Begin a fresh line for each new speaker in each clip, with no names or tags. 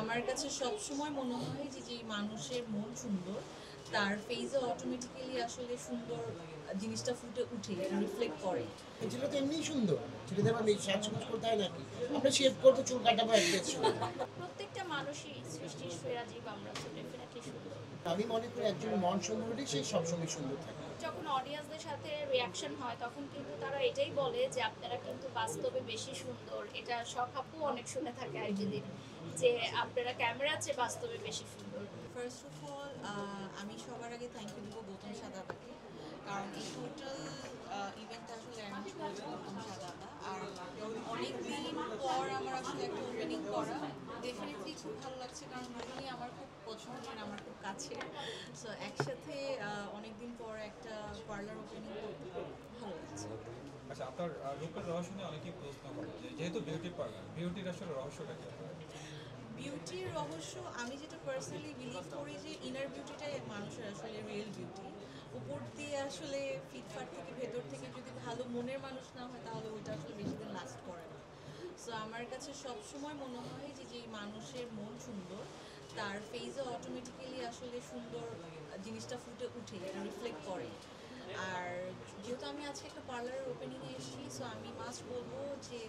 আমার কাছে সবসময় মনে হয় যে যেই মানুষের মন সুন্দর তার ফেসে অটোমেটিক্যালি আসলে সুন্দর জিনিসটা ফুটে উঠে রিফ্লেক্ট করে।
ছেলে তো এমনিই সুন্দর, ছেলেদের আবার সাজগোজ করতে হয় নাকি? আমরা শেভ করবো, চুল কাটাবো, একদম সুন্দর।
প্রত্যেকটা মানুষই সৃষ্টির সেরাজীব, আমরা তো ডেফিনেটলি সুন্দর।
আমি মনে করি একজন মন সুন্দর হলে সে সবসময় সুন্দর থাকে।
যখন অডিয়েন্সদের সাথে রিয়াকশন হয় তখন কিন্তু তারা এটাই বলে যে আপনারা কিন্তু বাস্তবে বেশি সুন্দর। এটা শখ আপু অনেক শুনে থাকে আইডিদিন যে আপনারা ক্যামেরার চেয়ে বাস্তবে বেশি সুন্দর।
ফার্স্ট অফ অল আমি সবার আগে থ্যাংক ইউ দেবো গৌতম সাদাবাকে, কারণ এই টোটাল ইভেন্টটা আসলে অ্যারেঞ্জ করেছে গৌতম সাদাবা। আর অনেক দিন পর আমার আসলে একটা ওপেনিং করা ডেফিনেটলি খুব ভালো লাগছে, কারণ দুজনই আমার খুব পছন্দের, আমার খুব কাছের। সো একসাথে অনেক দিন পর একটা পার্লার ওপেনিং করতে ভালো লাগছে।
আচ্ছা, আপনার রূপের রহস্য নিয়ে অনেকেই প্রশ্ন করে যে যেহেতু বিউটি পার্লার, বিউটির আসলে রহস্যটা কি?
বিউটির রহস্য আমি যেটা পার্সোনালি বিলিভ করি যে ইনার বিউটিটাই মানুষের আসলে রিয়েল বিউটি। উপর দিয়ে আসলে ফিটফাট থেকে ভেতর থেকে যদি ভালো মনের মানুষ না হয় তাহলে ওইটা আসলে বেশি দিন লাস্ট করে না। সো আমার কাছে সবসময় মনে হয় যে যেই মানুষের মন সুন্দর তার ফেসে অটোমেটিক্যালি আসলে সুন্দর জিনিসটা ফুটে উঠে রিফ্লেক্ট করে। আর যেহেতু আমি আজকে একটা পার্লারের ওপেনিংয়ে এসেছি, সো আমি মাস্ট বলবো যে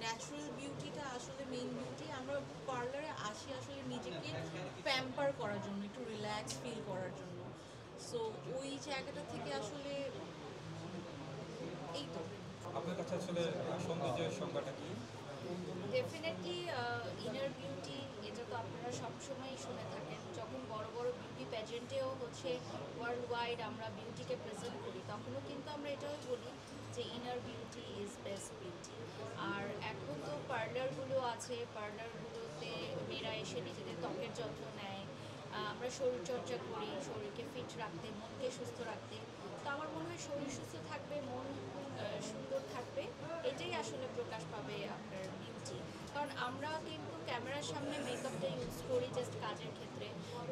ন্যাচারাল বিউটিটা আসলে মেইন বিউটি। আমরা পার্লারে আসি আসলে নিজেকে প্যাম্পার করার জন্য, একটু রিল্যাক্স ফিল করার জন্য। সো ওই জায়গাটা থেকে আসলে এই তো।
আপনার কাছে আসলে সৌন্দর্যের সংজ্ঞাটা কি?
ডেফিনেটলি ইনার বিউটি, এটা তো আপনারা সবসময়ই শুনে থাকেন। যখন বড় বড় বিউটি প্যাজেন্টেও হচ্ছে ওয়ার্ল্ড ওয়াইড আমরা বিউটিকে প্রেজেন্ট করি তখনও কিন্তু আমরা এটাও বলি যে inner beauty is best beauty. আর এখন তো পার্লারগুলো আছে, পার্লারগুলোতে মেয়েরা এসে নিজেদের ত্বকের যত্ন নেয়। আমরা শরীরচর্চা করি শরীরকে ফিট রাখতে, মনকে সুস্থ রাখতে। তো আমার মনে হয় শরীর সুস্থ থাকবে, মন সুন্দর থাকবে, এটাই আসলে প্রকাশ পাবে আপনার বিউটি। কারণ আমরা কিন্তু ক্যামেরার সামনে মেকআপটা ইউজ করি জাস্ট কাজের ক্ষেত্রে।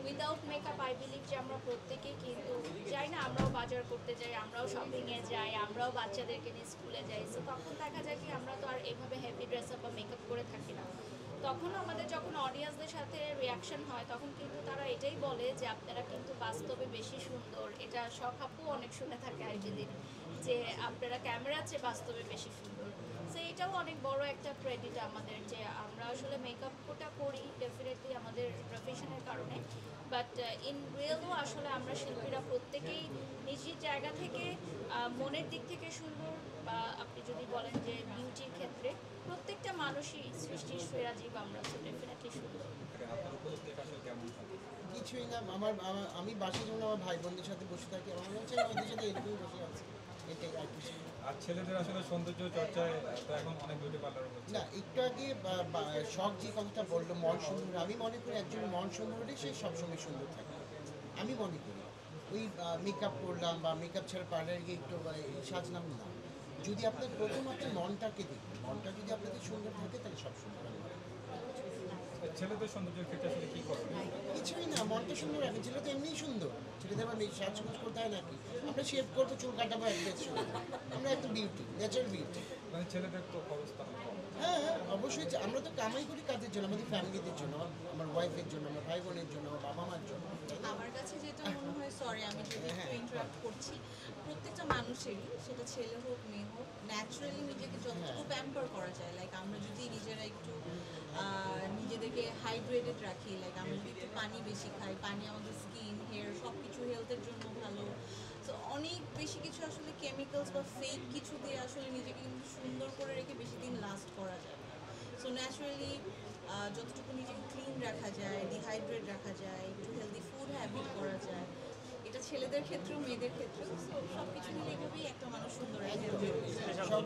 উইদাউট মেকআপ আই বিলিভ যে আমরা প্রত্যেকেই কিন্তু যাই না, আমরাও বাজার করতে যাই, আমরাও শপিংয়ে যাই, আমরাও বাচ্চাদেরকে নিয়ে স্কুলে যাই। সো তখন দেখা যায় কি আমরা তো আর এভাবে হেভি ড্রেস আপ বা মেকআপ করে থাকি না। তখন আমাদের যখন অডিয়েন্সদের সাথে রিয়াকশন হয় তখন কিন্তু তারা এটাই বলে যে আপনারা কিন্তু বাস্তবে বেশি সুন্দর। এটা শখ আপু অনেক শুনে থাকে আইডিদিন যে আপনারা ক্যামেরার চেয়ে বাস্তবে বেশি সুন্দর। সো এটাও অনেক বড় একটা ক্রেডিট আমাদের যে আমরা আসলে মেকআপটা করি ডেফিনেটলি আমাদের প্রফেশনের কারণে, বাট ইন রিয়েলও আসলে আমরা শিল্পীরা প্রত্যেকেই নিজের জায়গা থেকে মনের দিক থেকে সুন্দর। বা আপনি যদি বলেন যে বিউটির ক্ষেত্রে প্রত্যেকটা মানুষই সৃষ্টির সেরাজীব, আমরা তো ডেফিনেটলি সুন্দর।
আপনার উপলব্ধি আসলে কেমন থাকে?
কিছুই না, আমি বাসায় যখন আমার ভাই বোনদের সাথে বসে থাকি আমার মনে হচ্ছে আমাদের সাথে এরকমই বসে আছে, এটাই আর কিছু না।
আর ছেলেদের আসলে সৌন্দর্য চর্চায় তো এখন অনেক বিউটি পার্লার হচ্ছে।
না, একটু আগে শখ যে কথাটা বললো মন সুন্দর, আমি মনে করি একজন মন সুন্দর হলে সে সবসময় সুন্দর থাকে। আমি মনে করি ওই মেকআপ করলাম বা মেকআপ ছাড়া পার্লারে গিয়ে একটু সাজলাম না, যদি আপনার প্রথম আপনার মনটাকে দেখুন, মনটা যদি আপনাদের সুন্দর থাকে তাহলে সব সুন্দর হবে।
ছেলেদের সৌন্দর্যের ক্ষেত্রে আসলে কি করবে?
কিছুই না, মনটা সুন্দর রাখে, ছেলে তো এমনিই সুন্দর, ছেলেদের আবার সাজগোজ করতে হয় নাকি? আমরা শেভ করবো, চুল কাটাবো, একদম সুন্দর। আমরা একটা বিউটি, ন্যাচারাল বিউটি।
মানে ছেলেদের তো অবস্থান কম।
হ্যাঁ হ্যাঁ, অবশ্যই আমরা তো কামাই করি কাজের জন্য, আমাদের ফ্যামিলিদের জন্য, আমার ওয়াইফের জন্য, আমার ভাই বোনের জন্য, আমার বাবা মার জন্য।
আমার কাছে যেটা মনে হয়, সরি আমি যদি একটু ইন্টারাপ্ট করছি, প্রত্যেকটা মানুষেরই সেটা ছেলে হোক মেয়ে হোক ন্যাচারালি নিজেকে যতটুকু প্যাম্পার করা যায়, লাইক আমরা যদি নিজেরা একটু নিজেদেরকে হাইড্রেটেড রাখি, লাইক আমরা যদি একটু পানি বেশি খাই, পানি আমাদের স্কিন হেয়ার সব কিছু হেলথের জন্য ভালো। তো অনেক বেশি কিছু আসলে কেমিক্যালস বা ফেক কিছু দিয়ে আসলে নিজেকে কিন্তু সুন্দর করে রেখে বেশি দিন লাস্ট করা যায় না। সো ন্যাচারালি যতটুকু নিজেকে ক্লিন রাখা যায়, ডিহাইড্রেট রাখা যায়, একটু হেলদি ফুড হ্যাবিট করা যায়, এটা ছেলেদের ক্ষেত্রেও মেয়েদের ক্ষেত্রেও। সো সব কিছু মিলে এভাবেই একটা মানুষ সুন্দর একটা